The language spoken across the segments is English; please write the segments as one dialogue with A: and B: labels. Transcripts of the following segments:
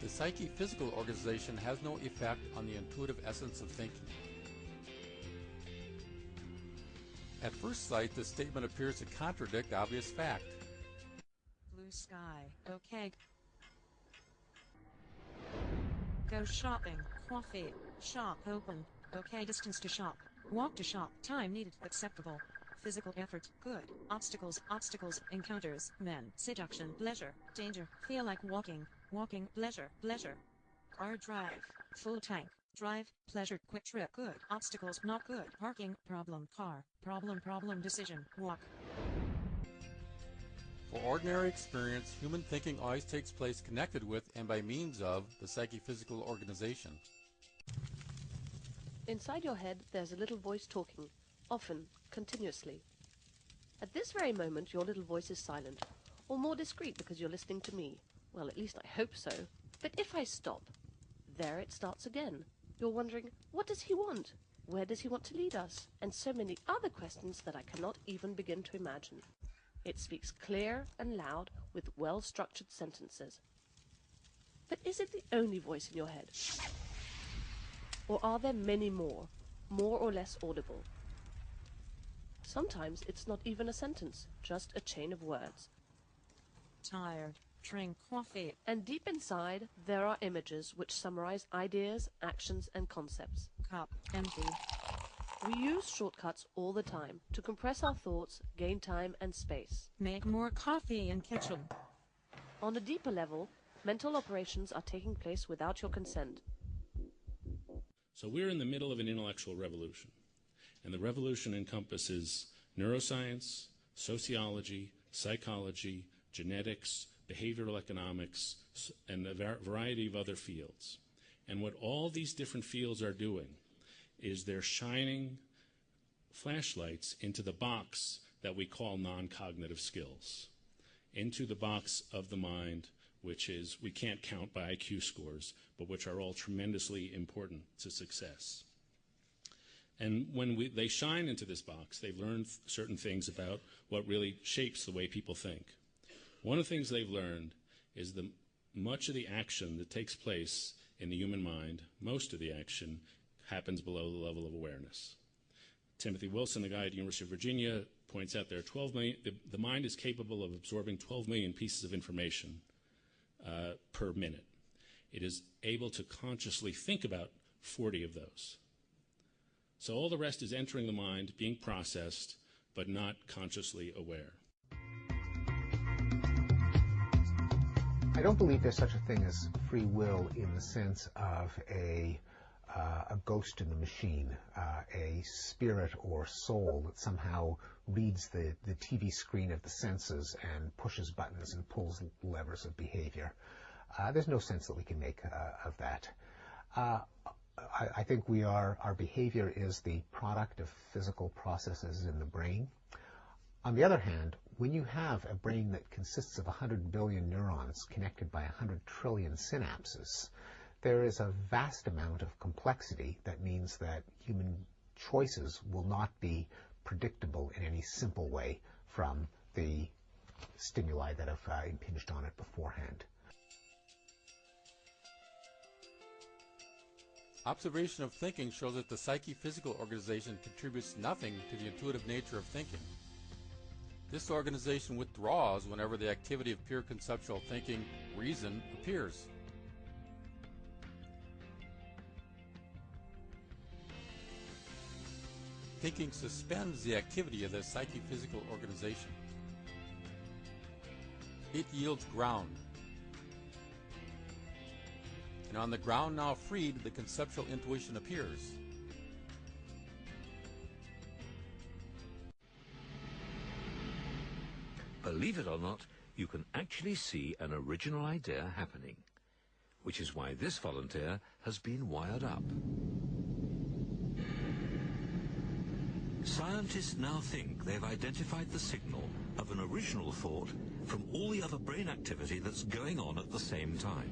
A: the psyche-physical organization has no effect on the intuitive essence of thinking. At first sight, this statement appears to contradict obvious fact.
B: Blue sky, okay. Go shopping, coffee, shop open, okay. Distance to shop, walk to shop, time needed, acceptable. Physical effort, good. Obstacles, encounters, men, seduction, pleasure, danger, feel like walking, pleasure, car drive, full tank, drive, pleasure, quick trip, good. Obstacles, not good. Parking, problem, car, problem, decision, walk.
A: For ordinary experience, human thinking always takes place connected with and by means of the psyche-physical organization.
C: Inside your head, there's a little voice talking, often, continuously. At this very moment, your little voice is silent, or more discreet because you're listening to me. Well, at least I hope so. But if I stop, there it starts again. You're wondering, what does he want? Where does he want to lead us? And so many other questions that I cannot even begin to imagine. It speaks clear and loud with well-structured sentences. But is it the only voice in your head? Or are there many more or less audible? Sometimes it's not even a sentence, just a chain of words.
B: Tired, drink coffee.
C: And deep inside, there are images which summarize ideas, actions, and concepts.
B: Cup, empty.
C: We use shortcuts all the time to compress our thoughts, gain time and space.
B: Make more coffee in kitchen.
C: On a deeper level, mental operations are taking place without your consent.
D: So we're in the middle of an intellectual revolution, and the revolution encompasses neuroscience, sociology, psychology, genetics, behavioral economics, and a variety of other fields. And what all these different fields are doing is they're shining flashlights into the box that we call non-cognitive skills, into the box of the mind, which is, we can't count by IQ scores, but which are all tremendously important to success. And when they shine into this box, they've learned certain things about what really shapes the way people think. One of the things they've learned is that much of the action that takes place in the human mind, most of the action, happens below the level of awareness. Timothy Wilson, a guy at the University of Virginia, points out there are 12 million, the mind is capable of absorbing 12 million pieces of information per minute. It is able to consciously think about 40 of those. So all the rest is entering the mind, being processed, but not consciously aware.
E: I don't believe there's such a thing as free will in the sense of a ghost in the machine, a spirit or soul that somehow reads the TV screen of the senses and pushes buttons and pulls levers of behavior. There's no sense that we can make of that. I think our behavior is the product of physical processes in the brain. On the other hand, when you have a brain that consists of 100 billion neurons connected by 100 trillion synapses, there is a vast amount of complexity that means that human choices will not be predictable in any simple way from the stimuli that have impinged on it beforehand.
A: Observation of thinking shows that the psyche-physical organization contributes nothing to the intuitive nature of thinking. This organization withdraws whenever the activity of pure conceptual thinking, reason, appears. Thinking suspends the activity of the psyche-physical organization. It yields ground. And on the ground now freed, the conceptual intuition appears.
F: Believe it or not, you can actually see an original idea happening, which is why this volunteer has been wired up. Scientists now think they've identified the signal of an original thought from all the other brain activity that's going on at the same time.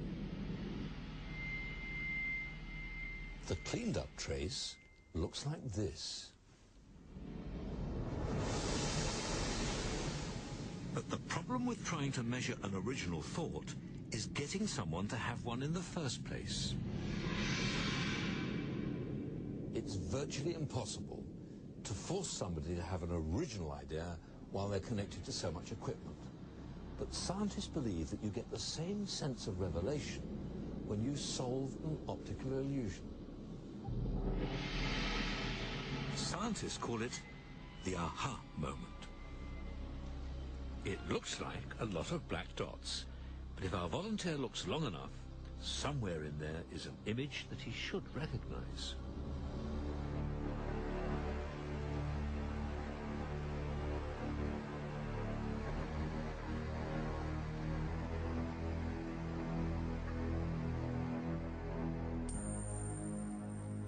F: The cleaned up trace looks like this. But the problem with trying to measure an original thought is getting someone to have one in the first place. It's virtually impossible to force somebody to have an original idea while they're connected to so much equipment. But scientists believe that you get the same sense of revelation when you solve an optical illusion. Scientists call it the aha moment. It looks like a lot of black dots, but if our volunteer looks long enough, somewhere in there is an image that he should recognize.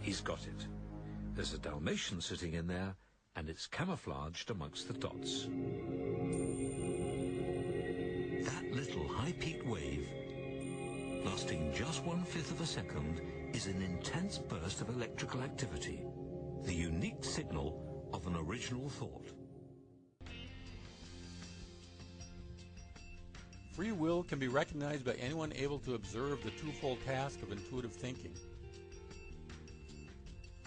F: He's got it. There's a Dalmatian sitting in there, and it's camouflaged amongst the dots. That little high-peaked wave, lasting just 1/5 of a second, is an intense burst of electrical activity, the unique signal of an original thought.
A: Free will can be recognized by anyone able to observe the twofold task of intuitive thinking.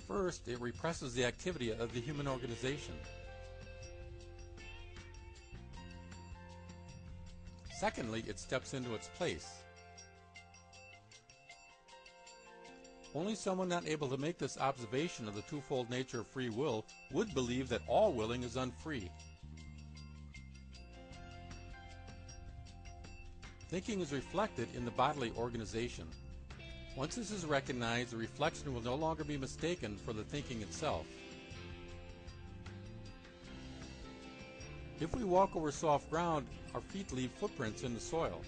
A: First, it represses the activity of the human organization. Secondly, it steps into its place. Only someone not able to make this observation of the twofold nature of free will would believe that all willing is unfree. Thinking is reflected in the bodily organization. Once this is recognized, the reflection will no longer be mistaken for the thinking itself. If we walk over soft ground, our feet leave footprints in the soil.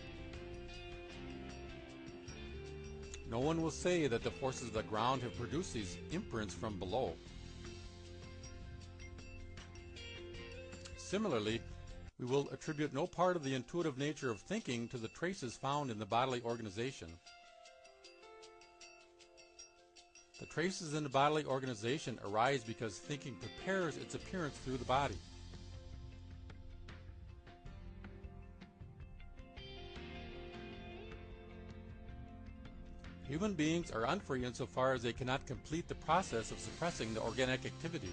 A: No one will say that the forces of the ground have produced these imprints from below. Similarly, we will attribute no part of the intuitive nature of thinking to the traces found in the bodily organization. The traces in the bodily organization arise because thinking prepares its appearance through the body. Human beings are unfree insofar as they cannot complete the process of suppressing the organic activity.